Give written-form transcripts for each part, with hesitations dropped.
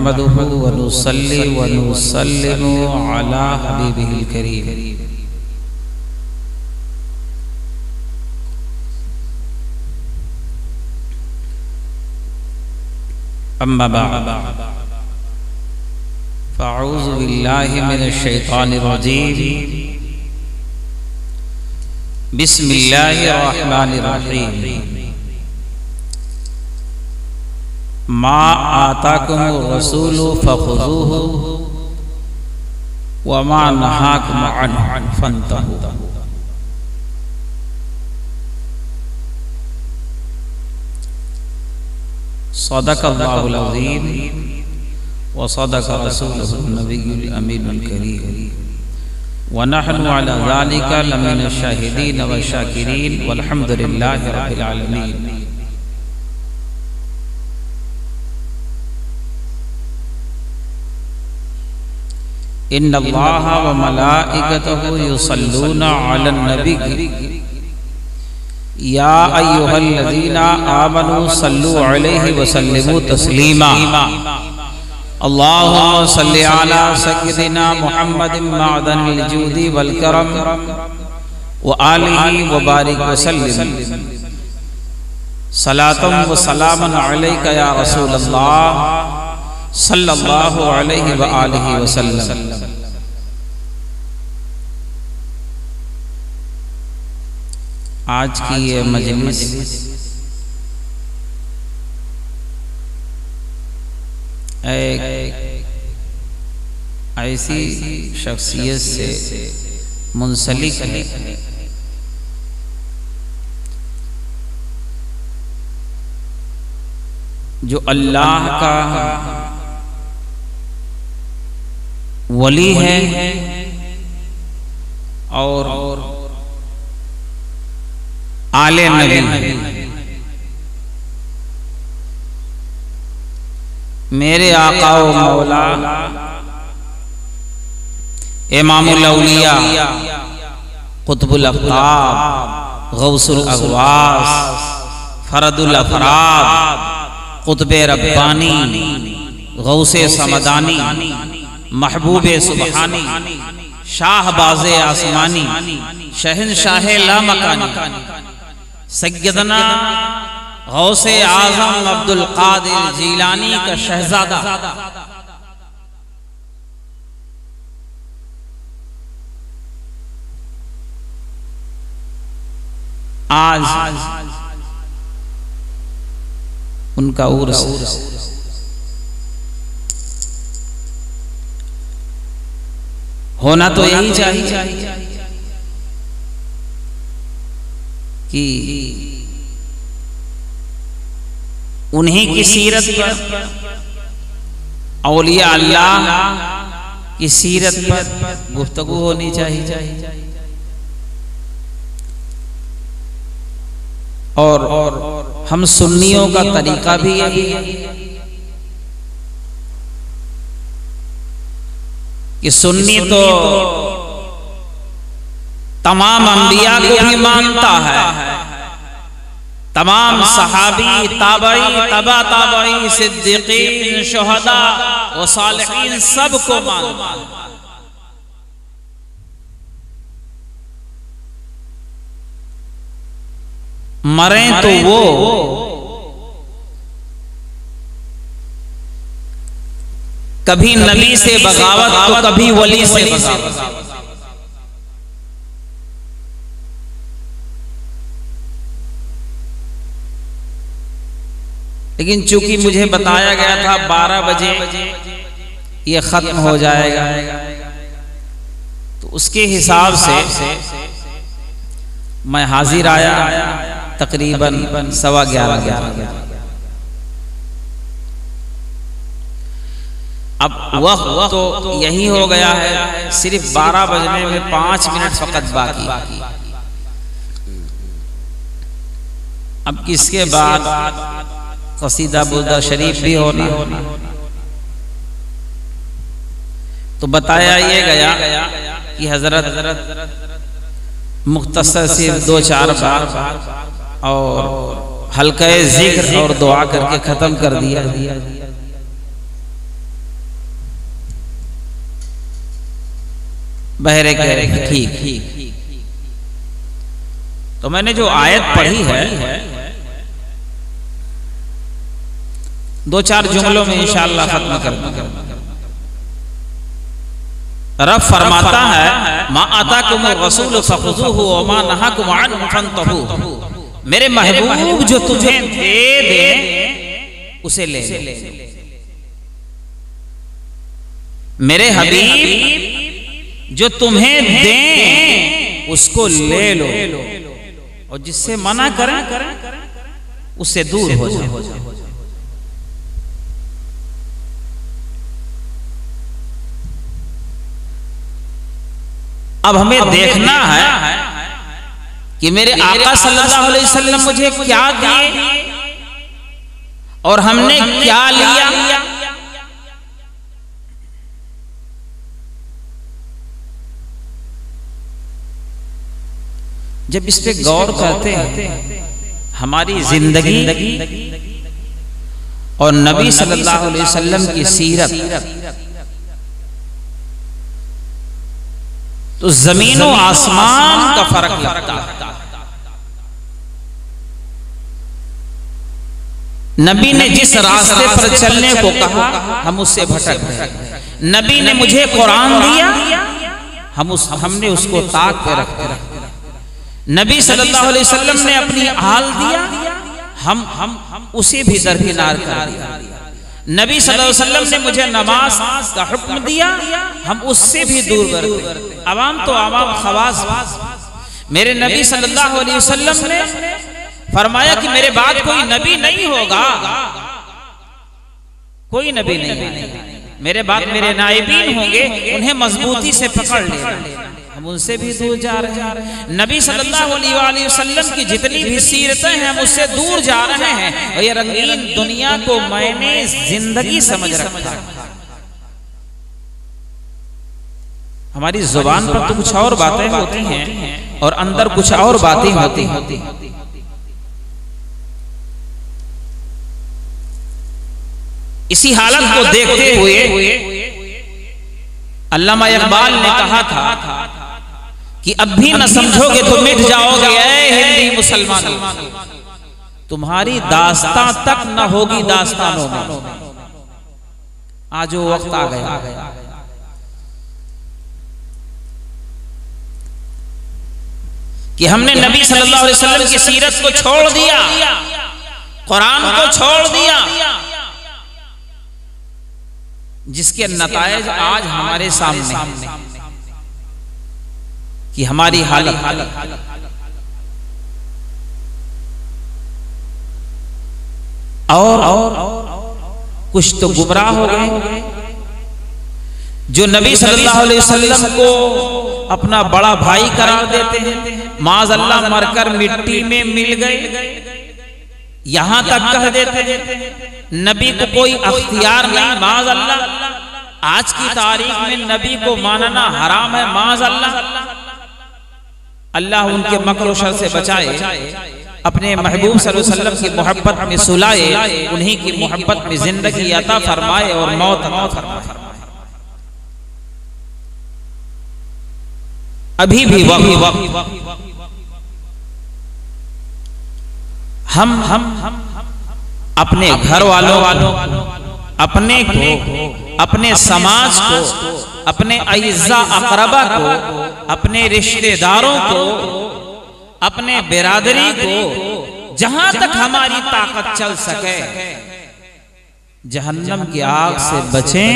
नहमदुहु व नुसल्ली व नुसल्लिमु अला हबीबिहिल करीम। अम्मा बाद फ़अऊज़ु बिल्लाहि मिनश शैतानिर रजीम। बिस्मिल्लाहिर रहमानिर रहीम। मा आताकुमुर रसूलु फ़ख़ुज़ूहु व मा नहाकुम अन्हु फ़न्तहू। सदक़ल्लाहुल अज़ीम व सदक़ रसूलुहुन नबियुल अमीनुल करीम व नहनु अला ज़ालिका लमिनश शाहिदीन व शाकिरीन वल्हम्दुलिल्लाहि रब्बिल आलमीन। इन्नल्लाहा व मलाइकतहु युसल्लूना अलन नबी या अय्युहल्लज़ीना आमनू सल्लु अलैहि व सल्लिमू तस्लीमा। अल्लाहुम्मा सल्लि अला सय्यिदिना मुहम्मदिन मअदनिल जूदी वल करम व आलिहि व बारिक व सल्लिम। सलातम व सलामन अलैका या रसूलल्लाह सल्लल्लाहु अलैहि व आलिहि व सल्लम। आज की ये मजलिस एक ऐसी शख्सियत से मुंसलिक है जो अल्लाह का वली है और आले नबी। मेरे आका व मौला इमामुल औलिया कुतुबुल अफ़ताब गौसुल अग़वास फरदुल अफ़राद कुतुबे रब्बानी गौसे समदानी महबूबे सुबहानी शाहबाज़े आसमानी शहंशाहे लामकानी सैयदना गौसे आज़म अब्दुल क़ादिर जीलानी का शहज़ादा आज उनका उर्स होना तो यही चाहिए कि उन्हीं की सीरत पर औलिया अल्लाह की सीरत पर गुफ्तगू होनी चाहिए और हम सुन्नियों का तरीका भी यही है कि सुन्नी तो तमाम अंबिया को भी मानता है, तमाम सहाबी ताबई तबा ताबई सिद्दीकीन शुहदा व सालिहीन सबको मानता है। मरे तो वो कभी नबी से बगावत तो कभी वली से बगावत। लेकिन चूंकि मुझे बताया गया था 12 बजे ये खत्म हो जाएगा, तो उसके हिसाब से मैं हाजिर आया तकरीबन 11:15। अब वक्त तो यही हो गया है, सिर्फ 12 बजने में 5 मिनट फकत बाकी। अब किसके बाद कसीदा बुर्दा शरीफ भी होना, तो बताया ये गया कि हजरत मुख्तसर सिर्फ 2-4 बार और हल्का जिक्र और दुआ करके खत्म कर दिया। बहरे के ठीक। तो मैंने जो आयत पढ़ी है, दो चार जुमलों में इंशाअल्लाह खत्म कर दूंगा। रब फरमाता है, मा आताकुम रसूल फखुज़ूहु व मा नहाकुम अन्हु फंतहू। मेरे महबूब जो तुम्हें दे दे उसे ले लो। मेरे हबीब जो तुम्हें दें उसको ले लो, और जिससे मना करें उससे दूर हो जाओ। अब हमें देखना है कि मेरे आका सल्लल्लाहु अलैहि वसल्लम मुझे क्या दिए और हमने क्या लिया। जब इस पे गौर करते हैं, हमारी जिंदगी और नबी सल्लल्लाहु अलैहि वसल्लम की सीरत, तो जमीन और आसमान का फर्क लगता है। नबी ने जिस रास्ते पर चलने को कहा हम उससे भटक गए। नबी ने मुझे कुरान दिया, हमने उसको ताक पे रखा। नबी सल्लल्लाहु अलैहि वसल्लम ने अपनी हाल दिया, हम उसे भी दरकिनार कर दिया। नबी सल्लल्लाहु अलैहि वसल्लम ने मुझे नमाज का हुक्म दिया, हम उससे भी दूर करते। अवाम तो अवाम, खवास। मेरे नबी सल्लल्लाहु अलैहि वसल्लम ने फरमाया कि मेरे बाद कोई नबी नहीं होगा, कोई नबी नहीं, मेरे बाद मेरे नाइबीन होंगे, उन्हें मजबूती से पकड़ लेना। हम उनसे भी दूर जा रहे हैं। नबी सल्लल्लाहु अलैहि वसल्लम की जितनी भी सीरतें हैं हम उससे दूर जा रहे हैं। और ये रंगीन दुनिया को मैंने जिंदगी समझ रखा है। हमारी जुबान पर तो कुछ और बातें होती हैं और अंदर कुछ और बातें होती हैं। इसी हालत को देखते हुए अल्लामा इकबाल ने कहा था कि अब भी न समझोगे तो मिट जाओगे ऐ हिंदी मुसलमानों, तुम्हारी दास्तां तक न होगी दास्तानों में। आज वो वक्त आ गया कि हमने नबी सल्लल्लाहु अलैहि वसल्लम की सीरत को छोड़ दिया, कुरान को छोड़ दिया, जिसके नतायज आज हमारे सामने कि हमारी हालत। और कुछ तो गुमराह हो गए जो नबी सल्लल्लाहु अलैहि वसल्लम को अपना बड़ा भाई करार देते हैं, माज़अल्लाह मरकर मिट्टी में मिल गए, यहां तक कह देते हैं नबी को कोई अख्तियार नहीं, माज़अल्लाह। आज की तारीख में नबी को मानना हराम है, माज़अल्लाह। अल्लाह उनके मकर शर से बचाए, अपने महबूब सल्लल्लाहु अलैहि वसल्लम की मोहब्बत में सुलाए, उन्हीं की मोहब्बत में जिंदगी अता फरमाए और मौत फरमाए। अभी भी वक्त हम अपने घर वालों, अपने को, अपने समाज को, अपने अइज़्ज़ा अक़रबा को, अपने रिश्तेदारों को, अपने बिरादरी को, जहां तक हमारी ताकत चल सके जहन्नम की आग से बचें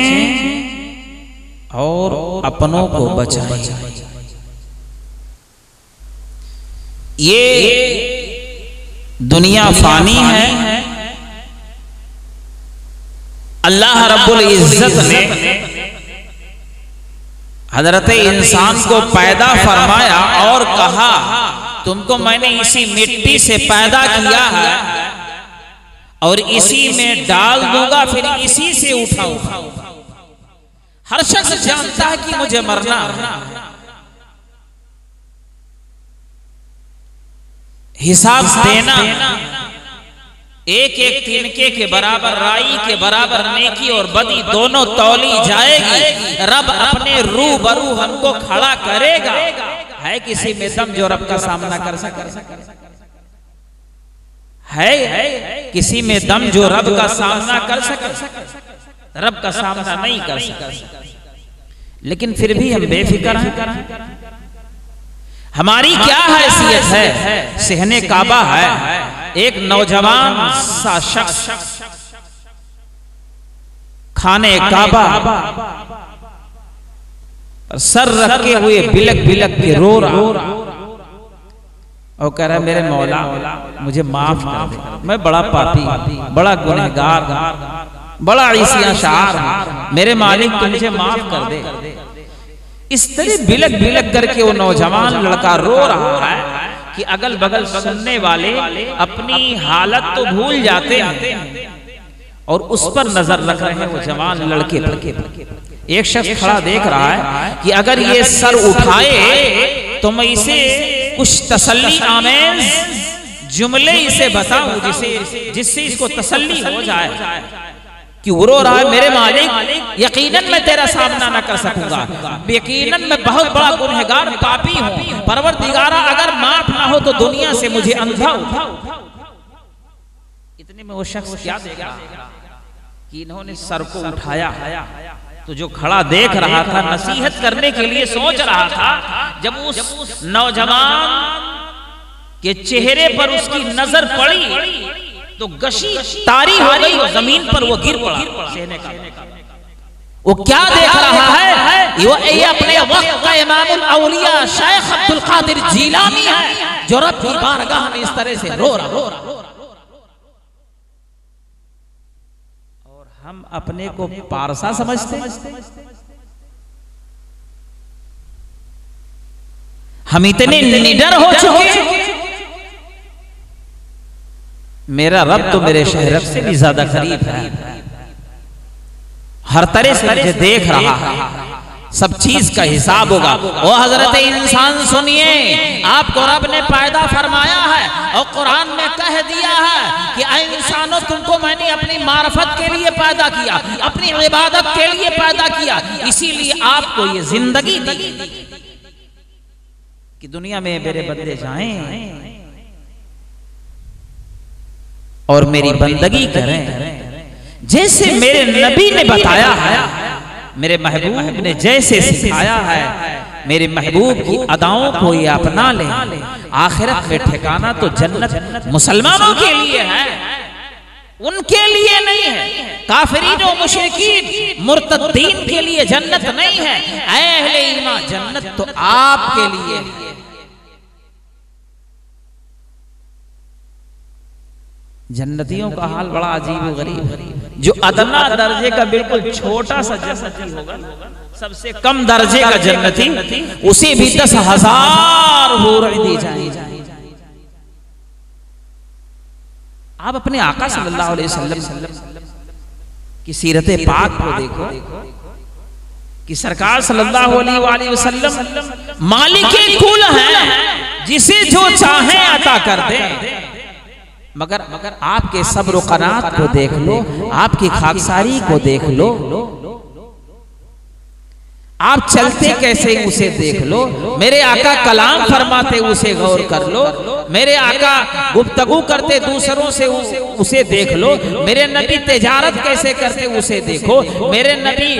और अपनों को बचाएं। ये दुनिया फानी है। अल्लाह रब्बुल इज्जत ने हजरत इंसान को पैदा फरमाया और कहा तुमको मैंने इसी मिट्टी से पैदा किया है और इसी में डाल दूंगा, फिर इसी से उठाऊंगा। हर शख्स जानता है कि मुझे मरना, हिसाब देना एक एक तिनके के बराबर, राई के बराबर नेकी और बदी दोनों तौली जाएगी। रब अपने रूबरू हमको खड़ा करेगा। है किसी में दम जो रब का सामना कर सके? है किसी में दम जो रब का सामना कर सके? रब का सामना नहीं कर सके, लेकिन फिर भी हम बेफिक्र हैं। हमारी क्या हैसियत है? सहने काबा है। एक नौजवान सा शख्स खाने काबा सर रखे हुए बिलक बिलक के रो रहा और कह रहा है, मेरे मौला मुझे माफ कर दे, मैं बड़ा पापी, बड़ा गुनहगार, बड़ा ईसिया शार, मेरे मालिक तू मुझे माफ कर दे। इस तरह बिलक बिलक करके वो नौजवान लड़का रो रहा है कि अगल बगल सुनने वाले अपनी हालत तो भूल जाते हैं और उस पर नजर रख रहे हैं वो जवान लड़के पर। एक शख्स खड़ा देख रहा है कि अगर ये सर उठाए तो मैं इसे कुछ तसल्ली आमेज जुमले इसे बताऊं जिससे इसको तसल्ली हो जाए कि वो रो रहा है, मेरे मालिक यकीनन मैं तेरा सामना न कर सकूंगा, यकीनन मैं बहुत बड़ा गुनहगार पापी हूं, परवरदिगारा अगर माफ ना हो तो दुनिया से मुझे अंधा उठा। इतने में वो शख्स क्या देगा कि इन्होंने सर को उठाया, तो जो खड़ा देख रहा था नसीहत करने के लिए सोच रहा था, जब उस नौजवान के चेहरे पर उसकी नजर पड़ी तो गशी तारी हो गई, जमीन पर वो गिर पड़ा। वो क्या देख रहा है? ये अपने वक्त का इमामुल औलिया शेख अब्दुल कादिर जीलानी है जो रब की बारगाह में इस तरह से रो रहा। और हम अपने को पारसा समझते, हम इतने निडर हो चुके। मेरा रब तो मेरे शहर से भी ज्यादा करीब है, हर तरह से मुझे देख रहा है, सब चीज का हिसाब होगा। ओ हजरत इंसान सुनिए, आपको रब ने पैदा फरमाया है और कुरान में कह दिया है कि ऐ इंसानों तुमको मैंने अपनी मार्फत के लिए पैदा किया, अपनी इबादत के लिए पैदा किया, इसीलिए आपको ये जिंदगी दी कि दुनिया में मेरे बंदे जाएं और मेरी बंदगी करें। जैसे मेरे नबी ने बताया है, मेरे महबूब ने जैसे सिखाया है, मेरे महबूब की अदाओं को ये अपना ले, आखिरत में ठिकाना तो जन्नत मुसलमानों के लिए है, उनके लिए नहीं है। काफिरीन और मुशरिकीन मुर्तद्दीन के लिए जन्नत नहीं है। ऐ अहले ईमान, जन्नत तो आपके लिए है। जन्नतियों का हाल बड़ा अजीब और गरीब, जो अदना दर्जे का बिल्कुल छोटा सा जन्नती होगा, सबसे कम दर्जे का जन्नती, उसे भी 10,000 हूरें दी जाएंगी। आप अपने आका सल्लल्लाहु अलैहि वसल्लम की सीरत पाक को देखो कि सरकार सल्लल्लाहु अलैहि वसल्लम मालिके कुल हैं, जिसे जो चाहे अता कर दे। मगर आपके सब्र क़नात को देख लो, आपकी खाकसारी को देख लो, आप चलते कैसे उसे देख लो, मेरे आका कलाम फरमाते उसे गौर कर लो, मेरे आका गुफ्तगू करते दूसरों से उसे देख लो, मेरे नबी तिजारत कैसे करते उसे देखो, मेरे नबी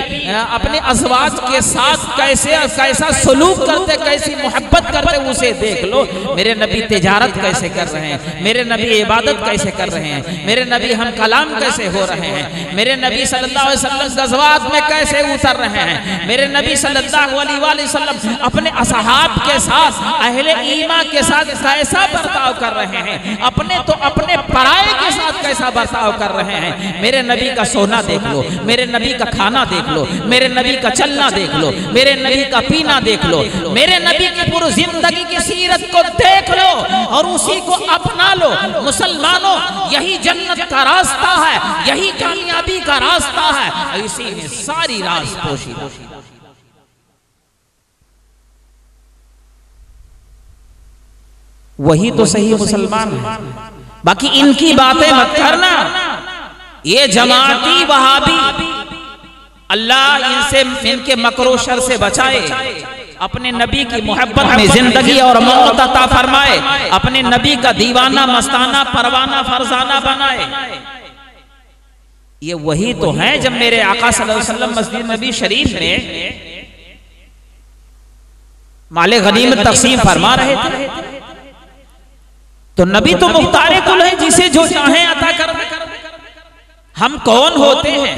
अपने अज़वाज के साथ कैसा सलूक करते, कैसी मोहब्बत करते उसे देख लो। मेरे नबी तिजारत कैसे कर रहे हैं, मेरे नबी इबादत कैसे कर रहे हैं, मेरे नबी हम कलाम कैसे हो रहे हैं, मेरे नबी सल्लल्लाहु अलैहि वसल्लम गज़वात में कैसे उतर रहे हैं, मेरे नबी सल्लल्लाहु अलैहि वसल्लम अपने असहाब के साथ, अहले ईमान के साथ कैसा बर्ताव कर रहे हैं, अपने तो अपने पराये के साथ कैसा बर्ताव कर रहे हैं। मेरे नबी का सोना देख लो, मेरे नबी का खाना देख लो, मेरे नबी का चलना देख लो, मेरे नबी का पीना देख लो, मेरे नबी की पूरी जिंदगी की सीरत को देख लो और उसी को अपना लो। मुसलमानों, यही जन्नत का रास्ता है, यही कामयाबी का रास्ता है, इसी में सारी राज पोशीदा। वही तो सही मुसलमान है, बाकी इनकी बातें मत करना, ये जमाती वहाबी, अल्लाह इनसे, इनके मकरो शर से बचाए, अपने नबी की मोहब्बत में जिंदगी और मौत अता फरमाए, अपने नबी का दीवाना मस्ताना परवाना फरजाना बनाए। ये वही तो है जब मेरे आका सल्लल्लाहु अलैहि वसल्लम मस्जिद नबी शरीफ में माले गनीमत तकसीम फरमा रहे थे, तो नबी तो मुख्तारे कुल है, जिसे जो चाहे अता कर। हम कौन होते हैं?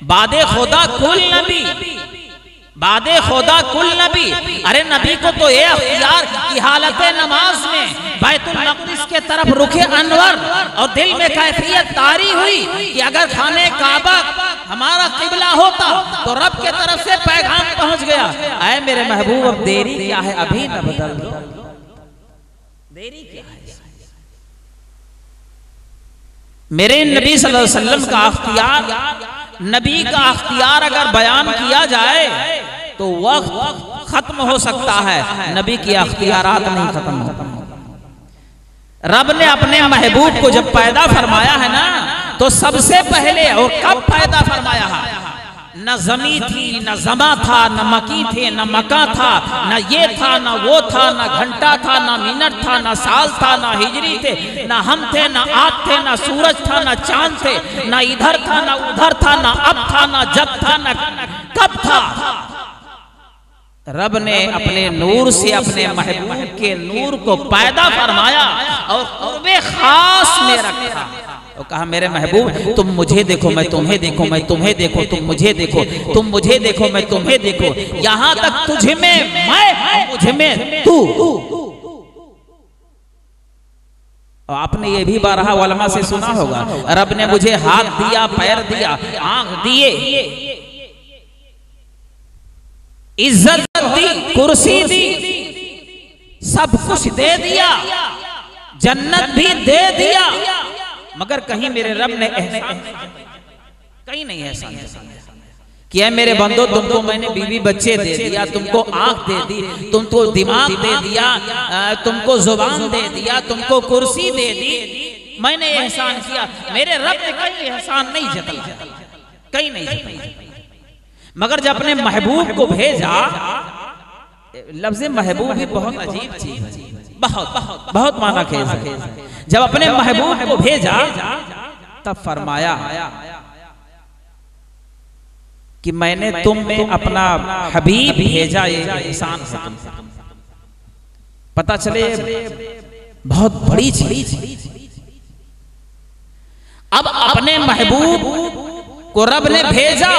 बादे खुदा कुल नबी, बादे खुदा कुल नबी। अरे नबी को तो ये अख्तियार की हालत नमाज में बैतुल मक़दिस के तरफ रुखे अनवर और दिल में कैफियत तारी हुई कि अगर खाने काबा हमारा किबला होता तो रब के तरफ से पैगाम पहुंच गया, ऐ मेरे महबूब अब देरी क्या है, अभी न बदल दो, देरी क्या है। मेरे नबी सल्लल्लाहु अलैहि वसल्लम का अख्तियार, नबी का अख्तियार अगर बयान किया जाए तो वक्त खत्म हो सकता है, नबी की अख्तियारात नहीं खत्म होता। रब ने अपने महबूब को जब पैदा फरमाया है ना, तो सबसे पहले और कब पैदा फरमाया है? न जमी थी, न जमा था, न मकी थे, न मका था, न ये था, न वो था, न घंटा था, न मिनट था, न साल था, न हिजरी थे, न हम थे, न आप थे, न सूरज था, न चांद थे, न इधर था, न उधर था, न अब था, न जब था, न कब था। रब ने अपने नूर से अपने महबूब के नूर को पैदा फरमाया और कुर्बे खास में रखा और कहा मेरे महबूब तुम मुझे देखो मैं तुम्हें देखो, मैं तुम्हें देखो तुम मुझे देखो, तुम मुझे देखो मैं तुम्हें देखो, यहां तक तुझ में मैं, मुझ में तू। और आपने ये भी बारहा उलमा से सुना होगा, रब ने मुझे हाथ दिया, पैर दिया, आंख दिए, इज्जत दी, कुर्सी दी, सब कुछ दे दिया, जन्नत भी दे दिया, मगर कहीं मेरे रब ने एहसान कहीं नहीं एहसान किया। मेरे बंदो तुमको मैंने बीवी बच्चे दे दिया, तुमको आंख दे दी, तुमको दिमाग दे दिया, तुमको जुबान दे दिया, तुमको कुर्सी दे दी, मैंने एहसान किया। मेरे रब ने कहीं एहसान नहीं जताया, कहीं नहीं जताया। मगर जब अपने महबूब को भेजा, लफ्ज़ महबूब भी बहुत अजीब चीज है, बहुत बहुत बहुत माना खेज है। जब अपने महबूब को भेजा तब फरमाया कि मैंने तुम में अपना हबीब भेजा, ये एहसान है। पता चले बहुत बड़ी चीज। अब अपने महबूब को रब ने भेजा,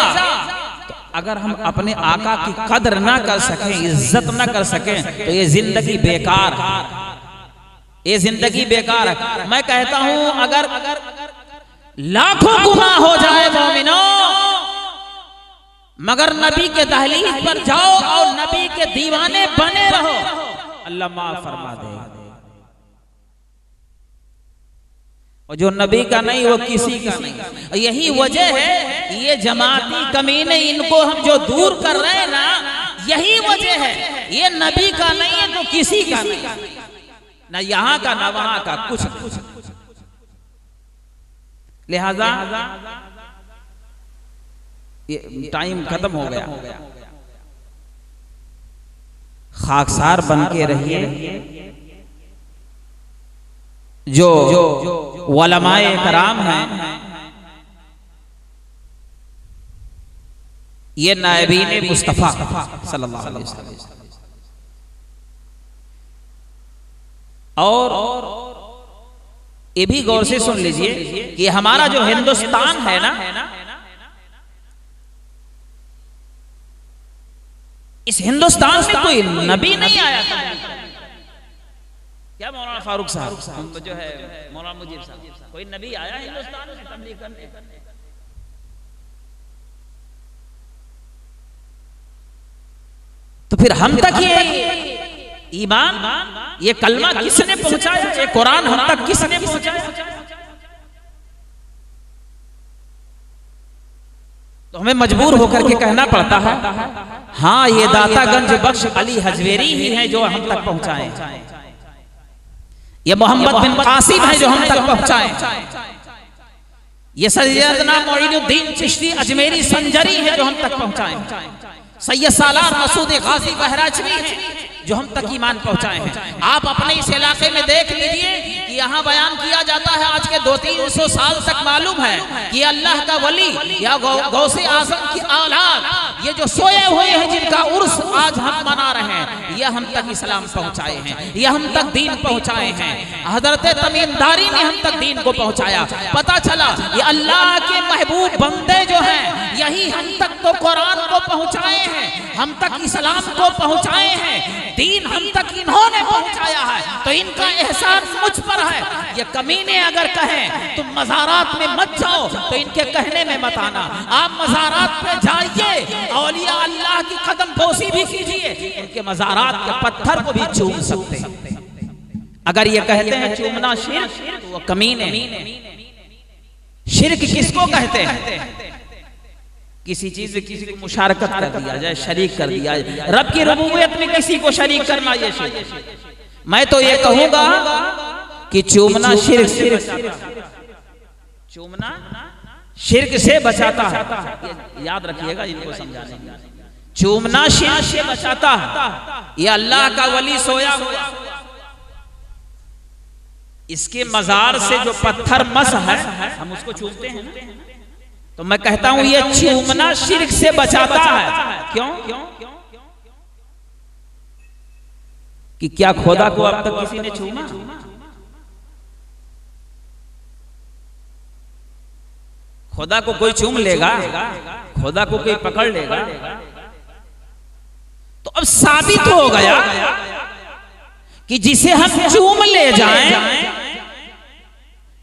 अगर हम अपने आका की कदर ना कर सकें, इज्जत ना कर सकें, तो ये जिंदगी बेकार है, ये जिंदगी बेकार है। मैं कहता हूं अगर लाखों गुनाह हो जाए मोमिनो, मगर नबी के दहलीज पर जाओ और नबी के दीवाने बने रहो, अल्लाह माफ फरमा देगा। और जो नबी का नहीं वो किसी का नहीं। यही वजह है ये जमाती कमीने इनको हम जो दूर कर रहे हैं ना, यही वजह है। ये नबी का नहीं है तो किसी का नहीं, ना यहाँ का ना वहां का, कुछ। लिहाजा ये टाइम खत्म हो गया, खाकसार बन के रहिए। जो उलमाए कराम हैं, ये नायबीन मुस्तफा सल्लल्लाहु अलैहि वसल्लम, और ये भी गौर से सुन लीजिए कि हमारा जो हिंदुस्तान है ना, इस हिंदुस्तान में कोई नबी नहीं आया था। क्या मौलाना फारूक साहब जो है, मौलाना मुजीब साहब, कोई नबी आया हिंदुस्तान में तबलीग करने? तो फिर हम तक ये ईमान, ये कलमा किसने पहुंचाया? ये कुरान हम तक किसने पहुंचाया? तो हमें मजबूर होकर के कहना पड़ता है, हाँ ये दातागंज बख्श अली हजवेरी ही हैं जो हम तक पहुंचाए। ये मोहम्मद बिन कासिम है जो हम तक पहुंचाए। ये सैयदना मोइनुद्दीन चिश्ती अजमेरी संजरी है जो हम तक पहुंचाए। सैयद सालार मसूद गाजी बहराचवी है जो हम तक ईमान पहुंचाए हैं। आप अपने इस इलाके में देख लीजिए कि यहाँ बयान किया जाता है, आज के 200-300 साल तक मालूम है कि अल्लाह का वली या गौसे आजम की औलाद ये जो सोए हुए हैं जिनका उर्स आज हम मना रहे हैं, ये हम तक इस्लाम पहुंचाए हैं, ये हम तक दीन पहुंचाए हैं। हजरत तमीमदारी ने हम तक दीन को पहुंचाया। पता चला ये अल्लाह के महबूब बंदे जो हैं यही हम तक तो कुरान को पहुंचाए हैं, हम तक इस्लाम को पहुंचाए हैं, दीन हम तक इन्होंने पहुंचाया है, तो इनका एहसान मुझ पर है। ये कमीने अगर कहें तुम मज़ारात में मत जाओ तो इनके कहने में मत आना। आप मज़ारात पे जाइए, औलिया अल्लाह की कदम बोसी भी कीजिए, इनके मज़ारात के पत्थर को भी चूम सकते हैं। अगर ये कहते हैं चूमना शिर्क तो वो कमीने। शिर्क किसको कहते हैं? किसी चीज में किसी को मुशारकत कर दिया जाए, शरीक कर दिया जाए। रब की रबूबियत में किसी को शरीक करना ये शिर्क। मैं तो ये कहूंगा कि चूमना शिर्क, चूमना शिर्क से बचाता है। याद रखिएगा, इनको समझाने। चूमना शिर्क से बचाता है। ये अल्लाह का वली सोया हुआ, इसके मजार से जो पत्थर मस है हम उसको चूमते हैं, तो मैं कहता हूं ये चूमना शिर्क से बचाता है। क्यों? कि क्या खुदा को अब तक किसी ने चूमा? खुदा को कोई चूम लेगा? खुदा को कोई पकड़ लेगा? तो अब साबित हो गया कि जिसे हम चूम ले जाएं,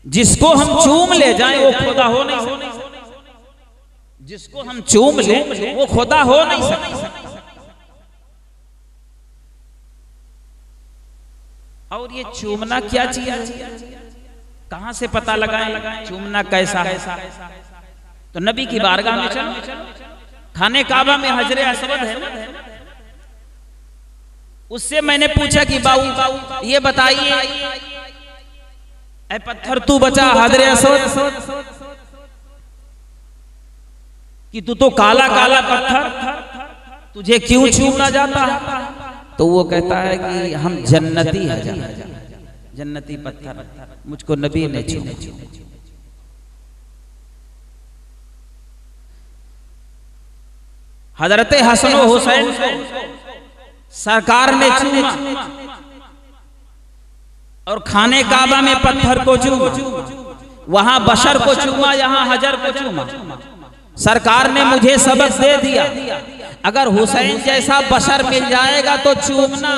जिसको हम चूम ले जाएं वो खुदा हो नहीं सकता। जिसको हम चूम ले वो खुदा हो नहीं सकता। और ये चूमना क्या चीज है? कहां से पता लगाएं चूमना कैसा है? तो नबी की बारगाह में चलो, खाने काबा में हजरे असवद है ना, उससे मैंने पूछा कि बाबू ये बताइए, ऐ पत्थर तू बचा हजरे असवद कि तू तो काला काला पत्थर, तुझे क्यों चूमना जाता है? तो वो कहता है कि हम जन्नती है, जन्नती पत्थर, मुझको नबी ने चूमा। हजरत हसन और हुसैन को सरकार ने चूमा और खाने काबा में पत्थर को चूमा, वहां बशर को चूमा, यहां हजर को चूमा। सरकार ने मुझे सबक दे दिया, अगर हुसैन जैसा बशर मिल जाएगा तो चूमना,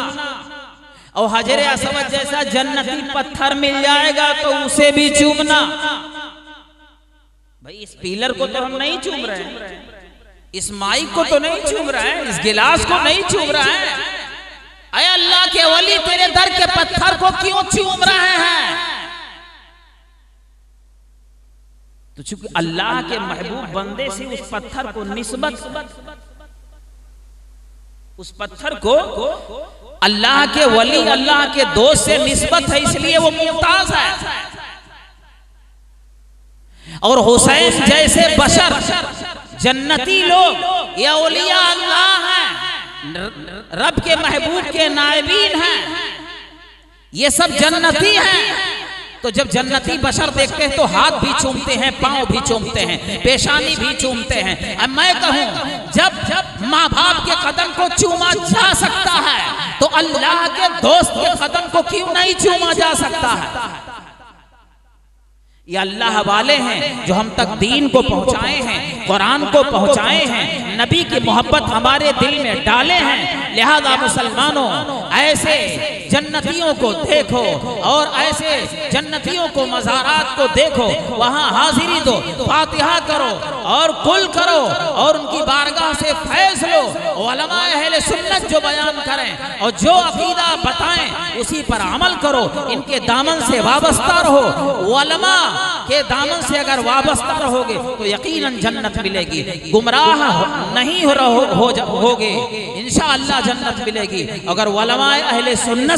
और हजरे असवद जैसा जन्नती पत्थर मिल जाएगा तो उसे भी चूमना। भाई इस पिलर को तो हम नहीं चूम रहे हैं, इस माइक को तो नहीं चूम रहे हैं, इस गिलास को नहीं चूम रहे हैं। अय अल्लाह के वली तेरे दर के पत्थर को क्यों चूम रहे हैं? तो चूंकि अल्लाह के महबूब बंदे से उस पत्थर को निस्बत, उस पत्थर को अल्लाह के वली अल्लाह के दोस्त से निस्बत है, इसलिए वो मुमताज है। और हुसैन जैसे बशर जन्नती लोग या औलिया अल्लाह हैं, रब के महबूब के नायबीन हैं, ये सब जन्नती हैं। तो जब जन्नती बशर देखते हैं तो हाथ भी चूमते हैं, पांव भी चूमते हैं, पेशानी भी चूमते हैं। अब मैं कहूं जब माँ बाप के कदम को चूमा जा सकता है तो अल्लाह के दोस्त के कदम को क्यों नहीं चूमा जा सकता है? ये अल्लाह वाले हैं जो हम तक दीन को पहुंचाए हैं, कुरान को पहुंचाए हैं, नबी की मोहब्बत हमारे दिल में डाले हैं। लिहाजा मुसलमानों ऐसे जन्नतियों को देखो और ऐसे जन्नतियों को मज़ारात को देखो, वहां हाजिरी दो, फातिहा करो और कुल करो और उनकी बारगाह से फैज़ लो। उलमा अहले सुन्नत जो बयान करें और जो अकीदा बताएं उसी पर अमल करो, इनके दामन से वाबस्ता रहो। उलमा के दामन से अगर वाबस्ता रहोगे तो यकीनन जन्नत मिलेगी, गुमराह नहीं होगे, इंशाअल्लाह जन्नत मिलेगी। अगर उलमा अहले सुन्नत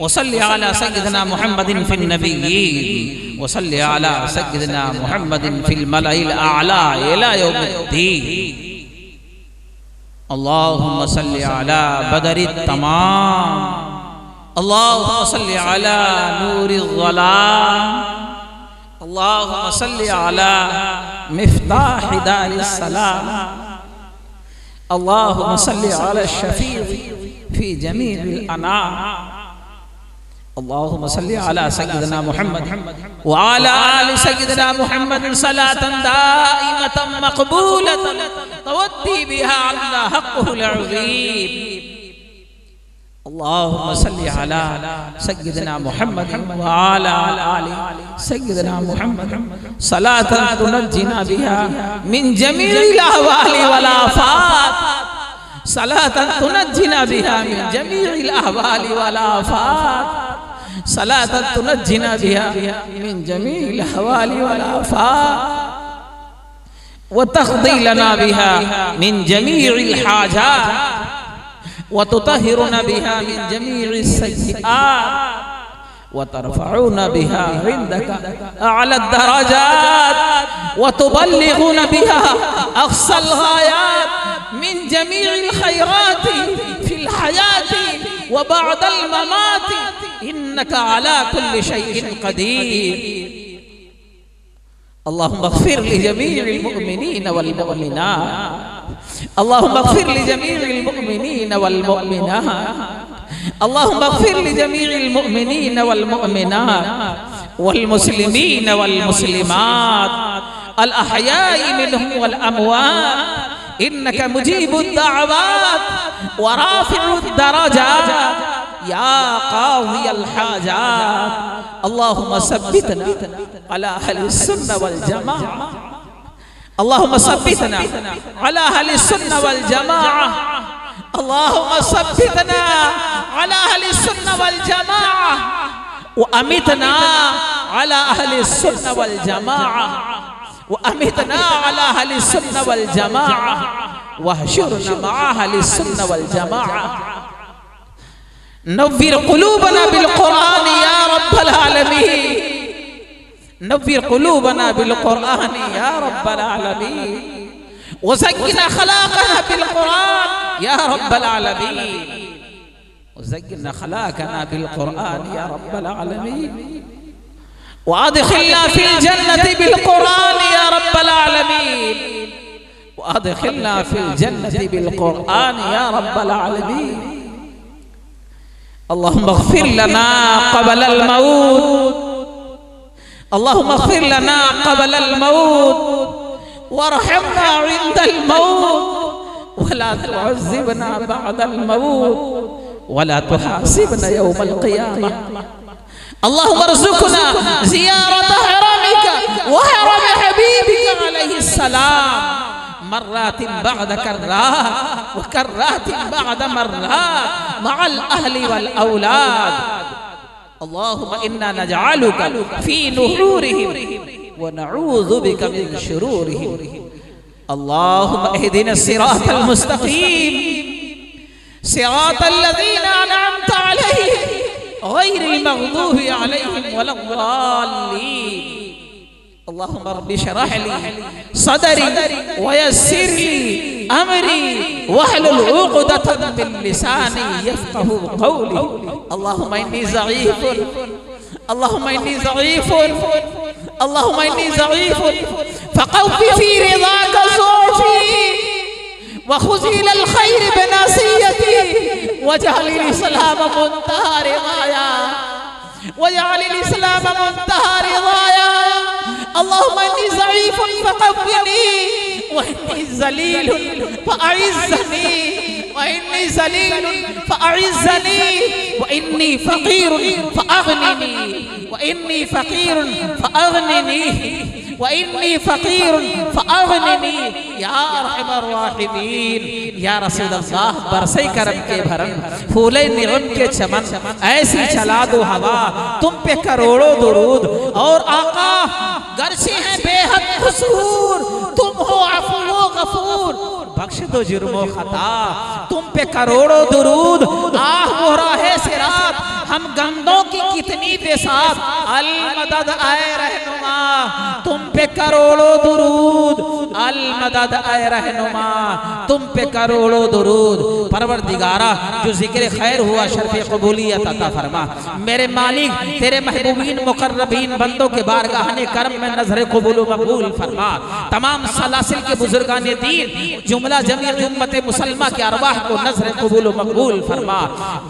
वसल्लि अला सय्यिदिना मुहम्मदिन फिन नबिय्यीन वसल्लि अला सय्यिदिना मुहम्मदिन फिल मलाइल आला इला यौमिद्दीन। अल्लाहुम्मा सल्लि अला बदरित तमाम, अल्लाहुम्मा सल्लि अला नूरिल ज़लाम, अल्लाहुम्मा सल्लि अला मिफ्ताहि दारिस सलाम, अल्लाहुम्मा सल्लि अला शफीई फी जमीइल अनाम, अल्लाहुम्मा सल्लि अला सय्यिदिना मुहम्मद व अला आलि सय्यिदिना मुहम्मद सलातन दाइमतन मक़बूलतन तवद्दी बिहा अला हक़्क़िल अज़ीम। अल्लाहुम्मा सल्लि अला सय्यिदिना मुहम्मद व अला आलि सय्यिदिना मुहम्मद सलातन तुनज्जिना बिहा मिन जमीइल अहवालि वल आफ़ात, सलातन तुनज्जिना बिहा मिन जमीइल अहवालि वल आफ़ात, सलातन तुनज्जिना बिहा मिन जमीइल अहवालि वल आफ़ात व तक़दी लना बिहा मिन जमीइल हाजात व तुतहिरुना बिहा मिन जमीइस सय्यिआत व तरफ़ऊना बिहा इंदका अअला दरजात व तुबल्लिगुना बिहा अक़सल गायात मिन जमीइल खैराति फिल हयाति व बअदल ममाति इन्नका अला कुल्लि शैइन क़दीर। अल्लाहुम्मा अग़फ़िर लिजमीइल मुअमिनीन वल मुअमिनात, अल्लाहुम्मा अग़फ़िर लिजमीइल मुअमिनीन वल मुअमिनात, अल्लाहुम्मा अग़फ़िर लिजमीइल मुअमिनीन वल मुअमिनात वल मुस्लिमीन वल मुस्लिमात अल अहयाई मिनहुम वल अमवात इन्नका मुजीबुद दअवात व राफ़िउद दरजात या क़ाज़ियल हाजात। अल्लाहुम्मा सब्बितना अला अहलिस सुन्नह वल जमाअह, अल्लाहुम्मा सब्बितना अला अहलिस सुन्नह वल जमाअह, अल्लाहुम्मा सब्बितना अला अहलिस सुन्नह वल जमाअह व अमितना अला अहलिस सुन्नह वल जमाअह व अमितना अला अहलिस सुन्नह वल जमाअह वहशुरना मअ अहलिस सुन्नह वल जमाअह। नव्विर क़ुलूबना बिल क़ुरआन या रब्बल आलमीन, नव्विर क़ुलूबना बिल क़ुरआन या रब्बल आलमीन व ज़य्यिन अख़लाक़ना बिल क़ुरआन या रब्बल आलमीन व ज़य्यिन अख़लाक़ना बिल क़ुरआन या रब्बल आलमीन व अदख़िलना फ़िल जन्नति बिल क़ुरआन या रब्बल आलमीन व अदख़िलना फ़िल जन्नति बिल क़ुरआन या रब्बल आलमीन। अल्लाहुम्मा अग़फ़िर लना क़ब्ल अल मौत, अल्लाहुम्मा अग़फ़िर लना क़ब्ल अल मौत वरहमना इंदल मौत वला तुअज़्ज़िबना बअदल मौत वला तुहासिबना यौमल क़ियामह। अल्लाहुम्मा अर्ज़ुक़ना ज़ियारत हरमिका व हरम हबीबिका अलैहिस सलाम मर्रातिन बअद कर्रात व कर्रातिन बअद मर्रात मअल अहली वल औलाद। अल्लाहुम्मा इन्ना नजअलुका फी नुहूरिहिम व नऊज़ु बिका मिन शुरूरिहिम। अल्लाहुम्मा इहदिनस सिरातल मुस्तक़ीम सिरातल लज़ीना अनअमता अलैहिम गैरिल मग़दूबि अलैहिम वलद्दाल्लीन। अल्लाहुम्मा रब्बि इश्रह ली सदरी व यस्सिर ली अमरी वहलुल उक़दतन मिन लिसानी यफ़क़हू क़ौली। अल्लाहुम्मा इन्नी ज़ईफ़ुन, अल्लाहुम्मा इन्नी ज़ईफ़ुन, अल्लाहुम्मा इन्नी ज़ईफ़ुन फ़क़व्वि फ़ी रिज़ाका ज़ुअफ़ी व ख़ुज़ इलल ख़ैर बिनसियती वजअलिल इस्लाम मुंतहा रिज़ाया वजअलिल इस्लाम मुंतहा रिज़ाया। अल्लाहुम्मा इन्नी ज़ईफ़ुन फ़क़व्विनी व इन्नी ज़लीलुन फ़अइज़्ज़नी व इन्नी ज़लीलुन फ़अइज़्ज़नी व इन्नी फ़क़ीरुन फ़अग़निनी व इन्नी फ़क़ीरुन फ़अग़निनी व इन्नी फ़क़ीरुन फ़अग़निनी या अरहमर राहिमीन। या रसूलल्लाह बरसे करम के भरम फूले निगम के चमन ऐसी चला दो हवा तुम पे करोड़ों दुरूद और आका गर्शी है बेहद कसूर तुम हो अफू गफूर, बख्श दो जुर्मो खता, तुम पे करोड़ों दुरूद, आह वो राहे सिरात, हम गंदों की कितनी बेसात, अल मदद आए रहनुमा, तुम पे करोड़ों दुरूद, अल मदद आए रहनुमा, तुम पे करोड़ों दुरूद। परवरदिगारा जो जिक्र खैर हुआ शर्फ कबूलियत अता फरमा। मेरे मालिक तेरे महबूबीन मुकर्रबीन बंदों के बारगाह करम में नजर कबूल मकबूल फरमा। तमाम सलासिल के बुजुर्गान दीन जुमला जमीयत उम्मत मुसलमा के अरवाह को नजर कबूल मकबूल फरमा।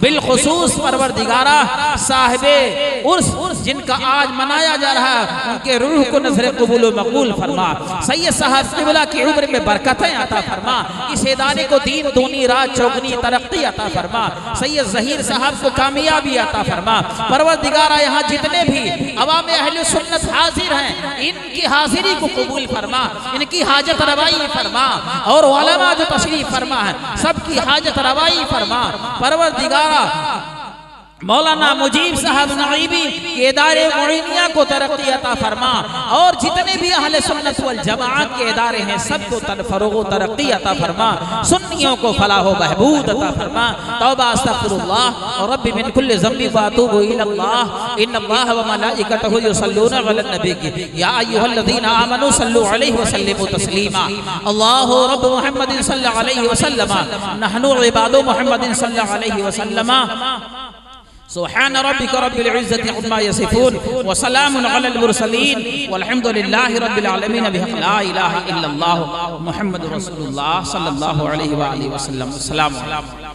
बिलखुसूस परवरदिगारा साहिबे उर्स जिनका आज मनाया जा रहा है उनके रूह को नजर कबूल मकबूल फरमा। सैयद साहब क़िबला की उम्र में बरकतें अता फरमा। इस इदारे को दीन दूनी रात चौगनी तरक्की अता फरमा। सैयद ज़हीर साहब को कामयाबी अता फरमा। परवरदिगारा यहाँ जितने भी अवाम अहले सुन्नत हाजिर हैं इनकी हाजिरी को कबूल फरमा, इनकी हाजत रवाई फरमा, और उलमा जो तशरीफ फरमा है सबकी हाजत रवाई फरमा। परवरदिगारा मौलाना मुजीब साहब नाइबी के इदारे मुइनिया को तरक्की अता फरमा, और जितने भी अहले सुन्नत वल जमाअत के इदारे हैं सबको फरोग तरक्की अता फरमा। सुन्नियों को फलाह व बहबूद अता फरमा। तौबा अस्तगफिरुल्लाह और रब्बी मिन कुल्लि ज़ंबि व अतूबु इलल्लाह इन्नल्लाह व मलाइकतहु युसल्लूना अलन नबी या अय्युहल्लज़ीना आमनू सल्लू अलैहि व सल्लिमू तस्लीमा। अल्लाहु रब्ब मुहम्मदिन सल्लल्लाहु अलैहि व सल्लम नहनु इबादु मुहम्मदिन सल्लल्लाहु अलैहि व सल्लम। सुब्हान रब्बिक रब्बिल इज़्ज़ति अम्मा यसिफून व सलामुन अलल मुरसलीन वल्हम्दुलिल्लाहि रब्बिल आलमीन बिहक़ ला इलाहा इल्लल्लाह मुहम्मदुर रसूलुल्लाह सल्लल्लाहु अलैहि व आलिहि वसल्लम। अस्सलामु अलैकुम।